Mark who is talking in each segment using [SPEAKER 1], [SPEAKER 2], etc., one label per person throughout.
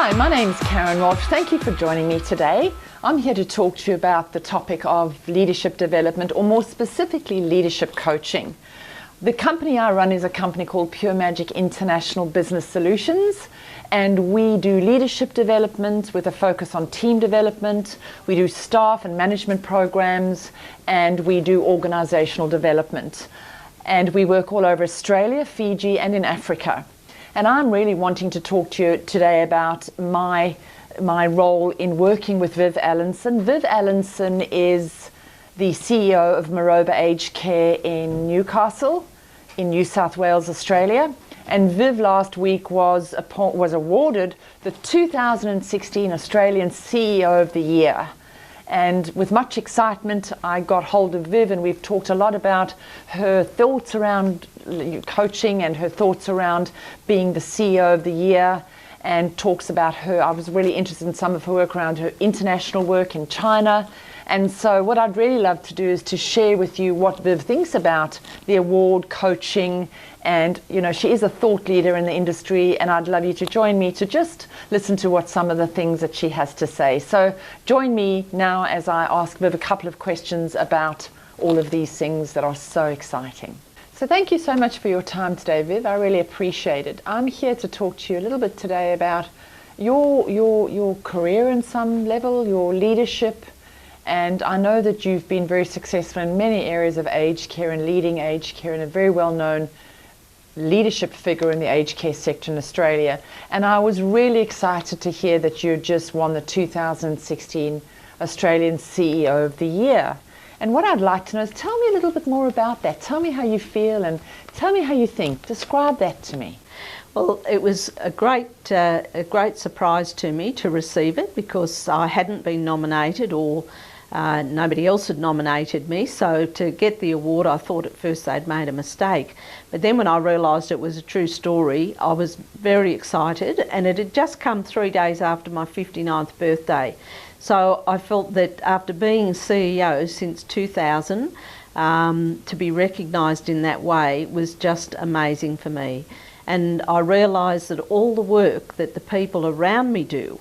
[SPEAKER 1] Hi, my name's Caryn Walsh. Thank you for joining me today. I'm here to talk to you about the topic of leadership development, or more specifically, leadership coaching. The company I run is a company called Pure Magic International Business Solutions, and we do leadership development with a focus on team development. We do staff and management programs, and we do organizational development. And we work all over Australia, Fiji, and in Africa. And I'm really wanting to talk to you today about my role in working with Viv Allanson. Viv Allanson is the CEO of Maroba Aged Care in Newcastle, in New South Wales, Australia. And Viv last week was awarded the 2016 Australian CEO of the Year. And with much excitement, I got hold of Viv, and we've talked a lot about her thoughts around coaching and her thoughts around being the CEO of the Year, and talks about her. I was really interested in some of her work around her international work in China. And so what I'd really love to do is to share with you what Viv thinks about the award, coaching, and she is a thought leader in the industry, and I'd love you to join me to just listen to what some of the things that she has to say. So join me now as I ask Viv a couple of questions about all of these things that are so exciting. So thank you so much for your time today, Viv. I really appreciate it. I'm here to talk to you a little bit today about your career in some level, your leadership. And I know that you've been very successful in many areas of aged care and leading aged care, and a very well-known leadership figure in the aged care sector in Australia. And I was really excited to hear that you just won the 2016 Australian CEO of the Year. And what I'd like to know is, tell me a little bit more about that. Tell me how you feel and tell me how you think. Describe that to me.
[SPEAKER 2] Well, it was a great surprise to me to receive it, because I hadn't been nominated, or nobody else had nominated me. So to get the award, I thought at first they'd made a mistake. But then when I realised it was a true story, I was very excited, and it had just come 3 days after my 59th birthday. So I felt that after being CEO since 2000, to be recognised in that way was just amazing for me. And I realised that all the work that the people around me do,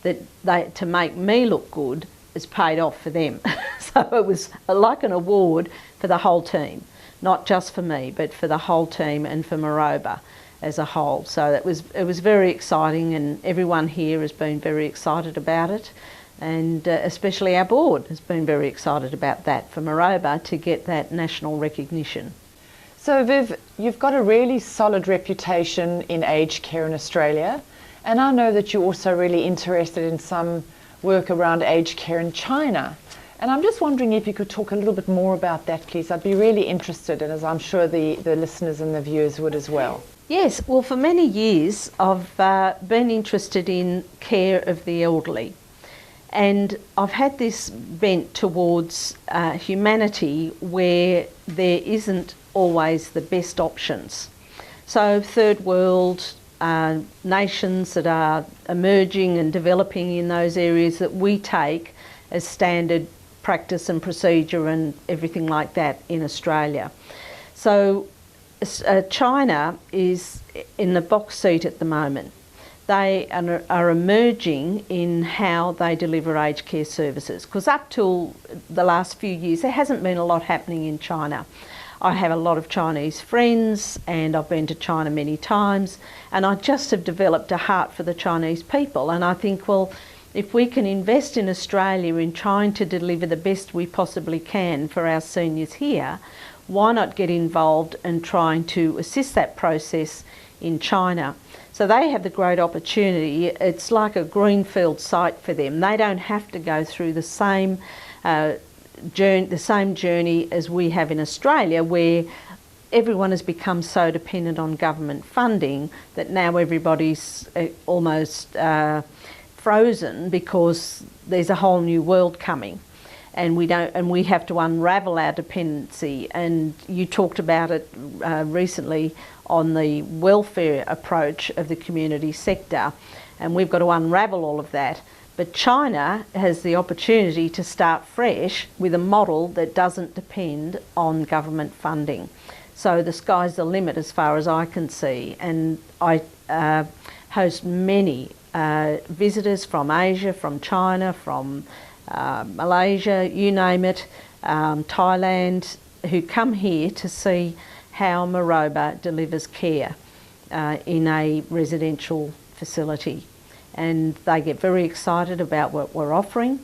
[SPEAKER 2] to make me look good, is paid off for them. So it was like an award for the whole team, not just for me, but for the whole team and for Maroba as a whole. So it was very exciting, and everyone here has been very excited about it. And especially our board has been very excited about that, for Maroba to get that national recognition.
[SPEAKER 1] So Viv, you've got a really solid reputation in aged care in Australia, and I know that you're also really interested in some work around aged care in China. And I'm just wondering if you could talk a little bit more about that, please. I'd be really interested, and as I'm sure the listeners and the viewers would as well.
[SPEAKER 2] Yes, well, for many years I've been interested in care of the elderly. And I've had this bent towards humanity where there isn't always the best options. So third world nations that are emerging and developing in those areas that we take as standard practice and procedure and everything like that in Australia. So China is in the box seat at the moment. They are emerging in how they deliver aged care services, because up till the last few years there hasn't been a lot happening in China. I have a lot of Chinese friends, and I've been to China many times, and I just have developed a heart for the Chinese people. And I think, well, if we can invest in Australia in trying to deliver the best we possibly can for our seniors here, why not get involved in trying to assist that process in China? So they have the great opportunity. It's like a greenfield site for them. They don't have to go through the same journey as we have in Australia, where everyone has become so dependent on government funding that now everybody's almost frozen, because there's a whole new world coming, and we have to unravel our dependency. And you talked about it recently on the welfare approach of the community sector, and we've got to unravel all of that. But China has the opportunity to start fresh with a model that doesn't depend on government funding. So the sky's the limit as far as I can see. And I host many visitors from Asia, from China, from Malaysia, you name it, Thailand, who come here to see how Maroba delivers care in a residential facility. And they get very excited about what we're offering,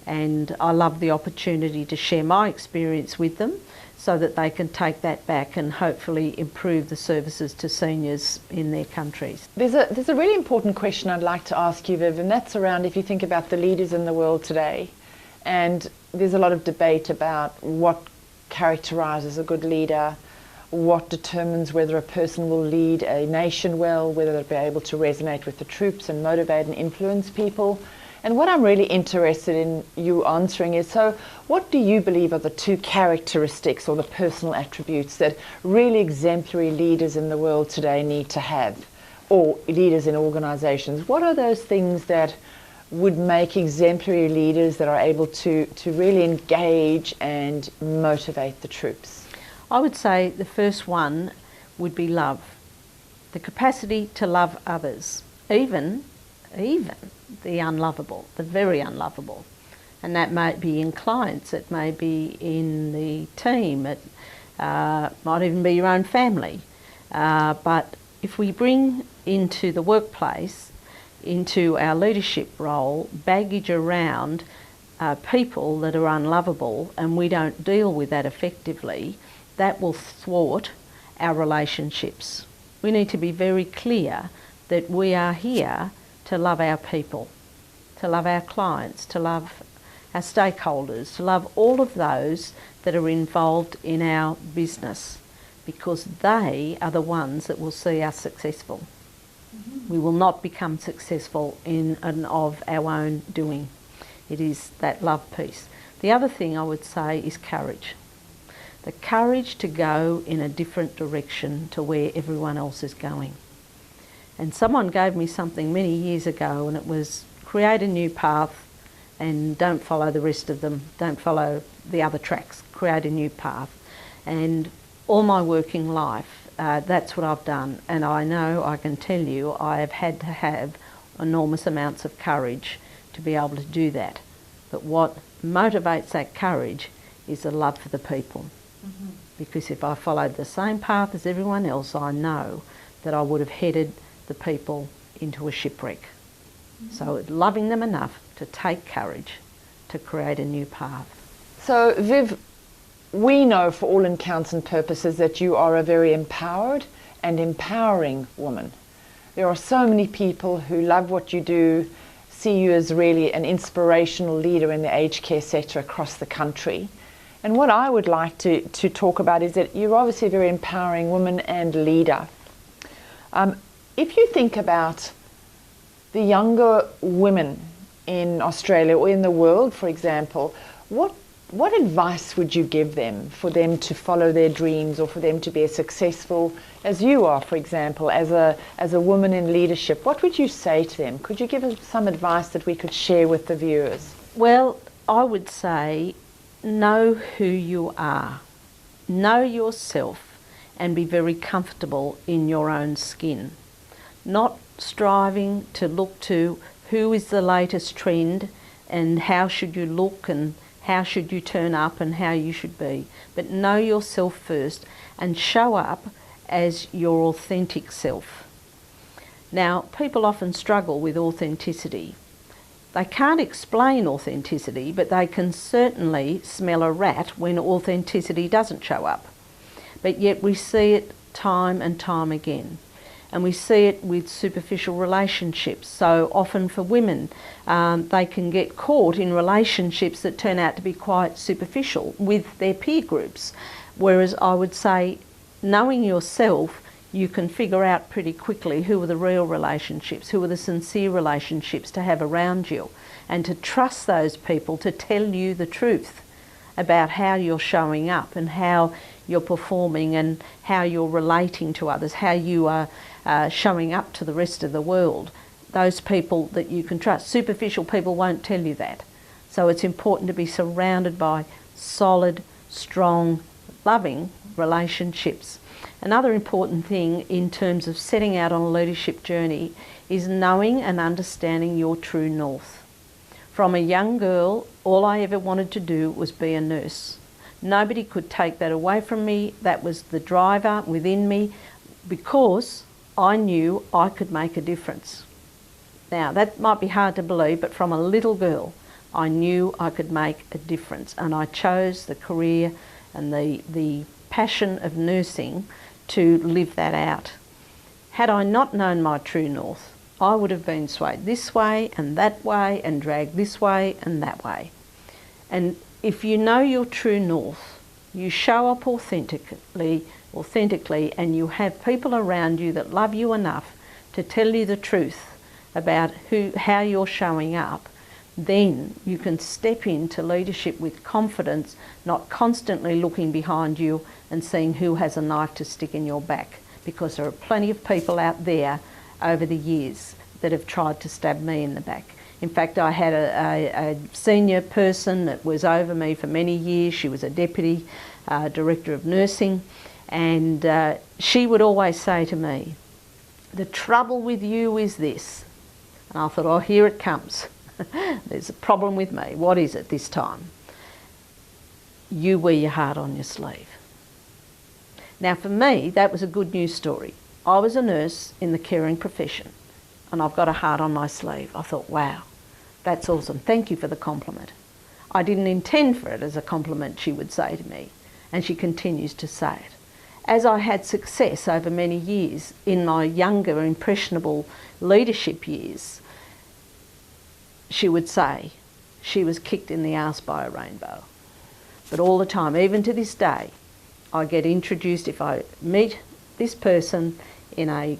[SPEAKER 2] and I love the opportunity to share my experience with them so that they can take that back and hopefully improve the services to seniors in their countries.
[SPEAKER 1] There's a really important question I'd like to ask you, Viv, and that's around if you think about the leaders in the world today, and there's a lot of debate about what characterises a good leader, what determines whether a person will lead a nation well, whether they'll be able to resonate with the troops and motivate and influence people. And what I'm really interested in you answering is, so what do you believe are the two characteristics or the personal attributes that really exemplary leaders in the world today need to have, or leaders in organisations? What are those things that would make exemplary leaders that are able to really engage and motivate the troops?
[SPEAKER 2] I would say the first one would be love. The capacity to love others, even the unlovable, the very unlovable. And that may be in clients, it may be in the team, it might even be your own family. But if we bring into the workplace, into our leadership role, baggage around people that are unlovable, and we don't deal with that effectively, that will thwart our relationships. We need to be very clear that we are here to love our people, to love our clients, to love our stakeholders, to love all of those that are involved in our business, because they are the ones that will see us successful. We will not become successful in and of our own doing. It is that love piece. The other thing I would say is courage. The courage to go in a different direction to where everyone else is going. And someone gave me something many years ago, and it was create a new path and don't follow the rest of them, don't follow the other tracks, create a new path. And all my working life, that's what I've done, and I know, I can tell you, I have had to have enormous amounts of courage to be able to do that. But what motivates that courage is the love for the people. Mm-hmm. Because if I followed the same path as everyone else, I know that I would have headed the people into a shipwreck. Mm-hmm. So loving them enough to take courage to create a new path.
[SPEAKER 1] So Viv, we know for all intents and purposes that you are a very empowered and empowering woman. There are so many people who love what you do, see you as really an inspirational leader in the aged care sector across the country. And what I would like to talk about is that you're obviously a very empowering woman and leader. If you think about the younger women in Australia or in the world, for example, what advice would you give them for them to follow their dreams, or for them to be as successful as you are, for example, as a woman in leadership? What would you say to them? Could you give us some advice that we could share with the viewers?
[SPEAKER 2] Well, I would say know who you are. Know yourself and be very comfortable in your own skin. Not striving to look to who is the latest trend and how should you look and how should you turn up and how you should be. But know yourself first and show up as your authentic self. Now, people often struggle with authenticity. They can't explain authenticity, but they can certainly smell a rat when authenticity doesn't show up. But yet we see it time and time again. And we see it with superficial relationships. So often for women, they can get caught in relationships that turn out to be quite superficial with their peer groups. Whereas I would say, knowing yourself, you can figure out pretty quickly who are the real relationships, who are the sincere relationships to have around you, and to trust those people to tell you the truth about how you're showing up and how you're performing and how you're relating to others, how you are showing up to the rest of the world. Those people that you can trust. Superficial people won't tell you that. So it's important to be surrounded by solid, strong loving relationships. Another important thing in terms of setting out on a leadership journey is knowing and understanding your true north. From a young girl, all I ever wanted to do was be a nurse. Nobody could take that away from me. That was the driver within me, because I knew I could make a difference. Now, that might be hard to believe, but from a little girl, I knew I could make a difference, and I chose the career and the passion of nursing to live that out. Had I not known my true north, I would have been swayed this way and dragged this way and that way. And if you know your true north, you show up authentically, and you have people around you that love you enough to tell you the truth about how you're showing up, then you can step into leadership with confidence, not constantly looking behind you and seeing who has a knife to stick in your back, because there are plenty of people out there over the years that have tried to stab me in the back. In fact, I had a senior person that was over me for many years. She was a deputy director of nursing, and she would always say to me, "The trouble with you is this." And I thought, oh, here it comes. There's a problem with me. What is it this time? You wear your heart on your sleeve. Now, for me, that was a good news story. I was a nurse in the caring profession, and I've got a heart on my sleeve. I thought, wow, that's awesome. Thank you for the compliment. I didn't intend for it as a compliment, she would say to me, and she continues to say it. As I had success over many years in my younger, impressionable leadership years, she would say she was kicked in the arse by a rainbow. But all the time, even to this day, I get introduced, if I meet this person in a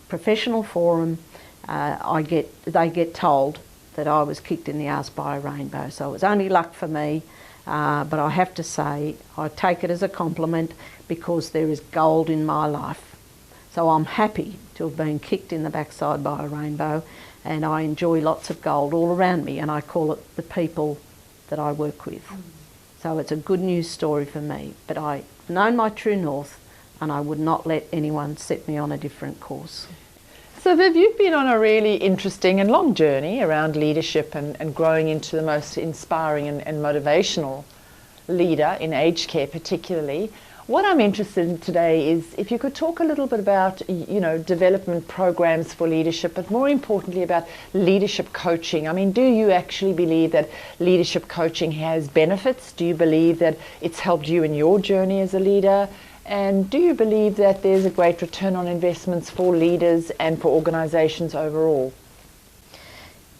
[SPEAKER 2] professional forum, they get told that I was kicked in the arse by a rainbow. So it was only luck for me, but I have to say I take it as a compliment, because there is gold in my life. So I'm happy to have been kicked in the backside by a rainbow, and I enjoy lots of gold all around me, and I call it the people that I work with. So it's a good news story for me, but I've known my true north, and I would not let anyone set me on a different course.
[SPEAKER 1] So Viv, you've been on a really interesting and long journey around leadership and growing into the most inspiring and motivational leader in aged care particularly. What I'm interested in today is if you could talk a little bit about, development programs for leadership, but more importantly about leadership coaching. I mean, do you actually believe that leadership coaching has benefits? Do you believe that it's helped you in your journey as a leader? And do you believe that there's a great return on investments for leaders and for organisations overall?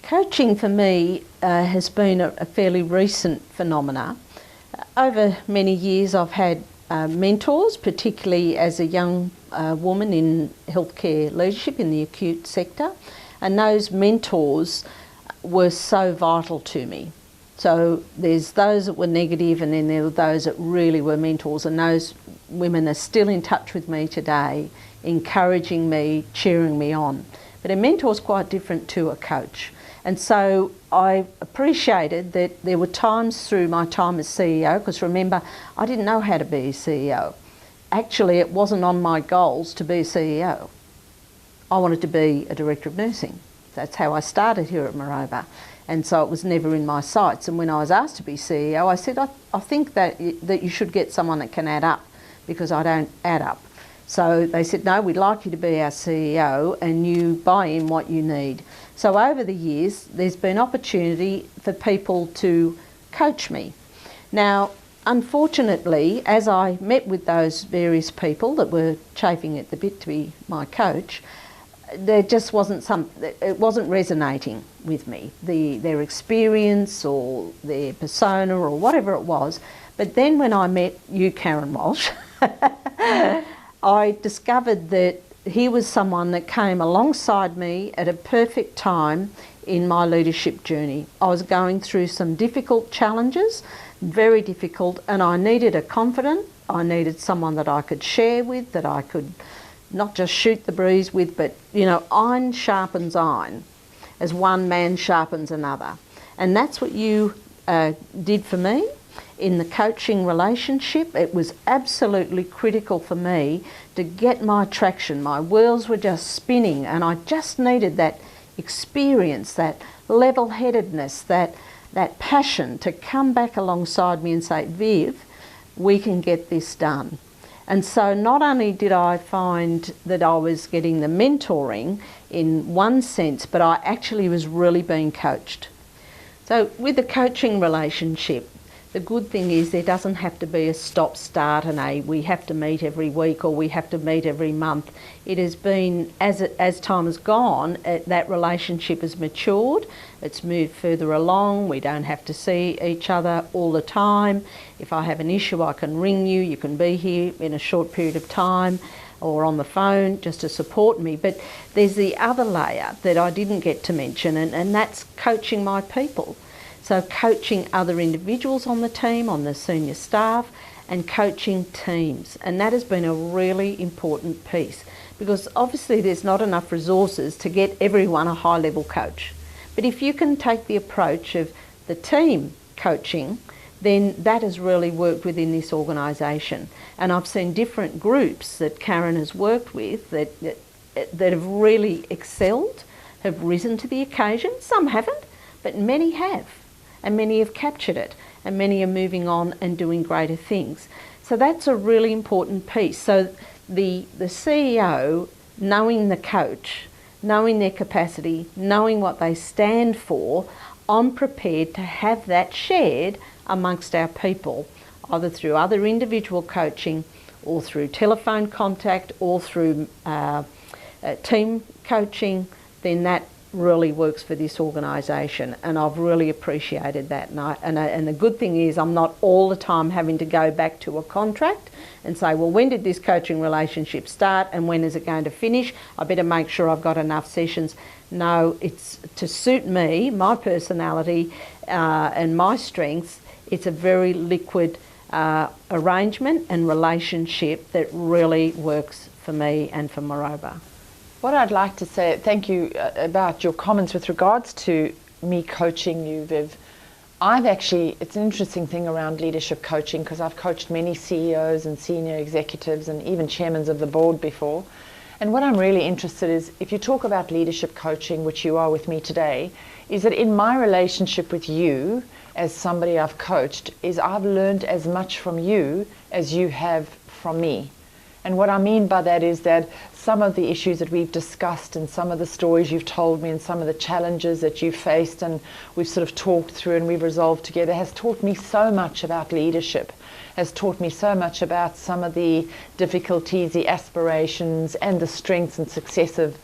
[SPEAKER 2] Coaching for me has been a fairly recent phenomena. Over many years I've had mentors, particularly as a young woman in healthcare leadership in the acute sector, and those mentors were so vital to me. So there's those that were negative, and then there were those that really were mentors, and those women are still in touch with me today, encouraging me, cheering me on. But a mentor is quite different to a coach. And so I appreciated that there were times through my time as CEO, because remember, I didn't know how to be a CEO. Actually, it wasn't on my goals to be a CEO. I wanted to be a director of nursing. That's how I started here at Moreover. And so it was never in my sights. And when I was asked to be CEO, I said, I think that you should get someone that can add up, because I don't add up. So they said, no, we'd like you to be our CEO, and you buy in what you need. So over the years, there's been opportunity for people to coach me. Now, unfortunately, as I met with those various people that were chafing at the bit to be my coach, there just wasn't it wasn't resonating with me, their experience or their persona or whatever it was. But then when I met you, Caryn Walsh, I discovered that he was someone that came alongside me at a perfect time in my leadership journey. I was going through some difficult challenges, very difficult, and I needed a confidant. I needed someone that I could share with, that I could not just shoot the breeze with, but, iron sharpens iron as one man sharpens another. And that's what you did for me. in the coaching relationship. It was absolutely critical for me to get my traction. My wheels were just spinning, and I just needed that experience, that level-headedness, that passion to come back alongside me and say, Viv, we can get this done. And so not only did I find that I was getting the mentoring in one sense, but I actually was really being coached. So with the coaching relationship, the good thing is there doesn't have to be a stop-start and we have to meet every week or we have to meet every month. It has been, as time has gone, that relationship has matured. It's moved further along. We don't have to see each other all the time. If I have an issue, I can ring you. You can be here in a short period of time or on the phone just to support me. But there's the other layer that I didn't get to mention, and that's coaching my people. So coaching other individuals on the team, on the senior staff, and coaching teams. And that has been a really important piece, because obviously there's not enough resources to get everyone a high-level coach. But if you can take the approach of the team coaching, then that has really worked within this organisation. And I've seen different groups that Caryn has worked with that have really excelled, have risen to the occasion. Some haven't, but many have. And many have captured it, and many are moving on and doing greater things. So that's a really important piece. So the CEO, knowing the coach, knowing their capacity, knowing what they stand for, I'm prepared to have that shared amongst our people, either through other individual coaching or through telephone contact or through team coaching. Then that really works for this organisation, and I've really appreciated that. And the good thing is I'm not all the time having to go back to a contract and say, well, when did this coaching relationship start and when is it going to finish? I better make sure I've got enough sessions. No, it's to suit me, my personality and my strengths. It's a very liquid arrangement and relationship that really works for me and for Moroba.
[SPEAKER 1] What I'd like to say, thank you about your comments with regards to me coaching you, Viv. It's an interesting thing around leadership coaching, because I've coached many CEOs and senior executives and even chairmen of the board before. And what I'm really interested is, if you talk about leadership coaching, which you are with me today, is that in my relationship with you, as somebody I've coached, is I've learned as much from you as you have from me. And what I mean by that is that some of the issues that we've discussed and some of the stories you've told me and some of the challenges that you've faced and we've sort of talked through and we've resolved together has taught me so much about leadership, has taught me so much about some of the difficulties, the aspirations and the strengths and successes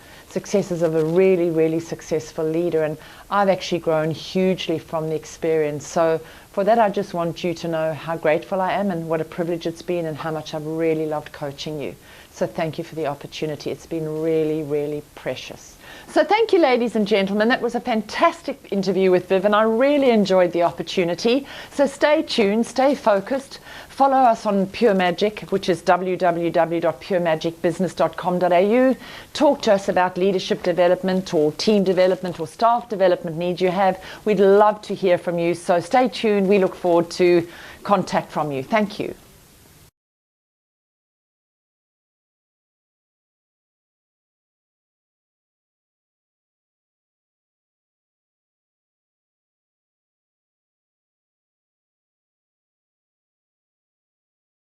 [SPEAKER 1] of a really, really successful leader. And I've actually grown hugely from the experience. So for that, I just want you to know how grateful I am and what a privilege it's been and how much I've really loved coaching you. So thank you for the opportunity. It's been really, really precious. So thank you, ladies and gentlemen. That was a fantastic interview with Viv, and I really enjoyed the opportunity. So stay tuned, stay focused. Follow us on Pure Magic, which is www.puremagicbusiness.com.au. Talk to us about leadership development or team development or staff development needs you have. We'd love to hear from you. So stay tuned. We look forward to contact from you. Thank you.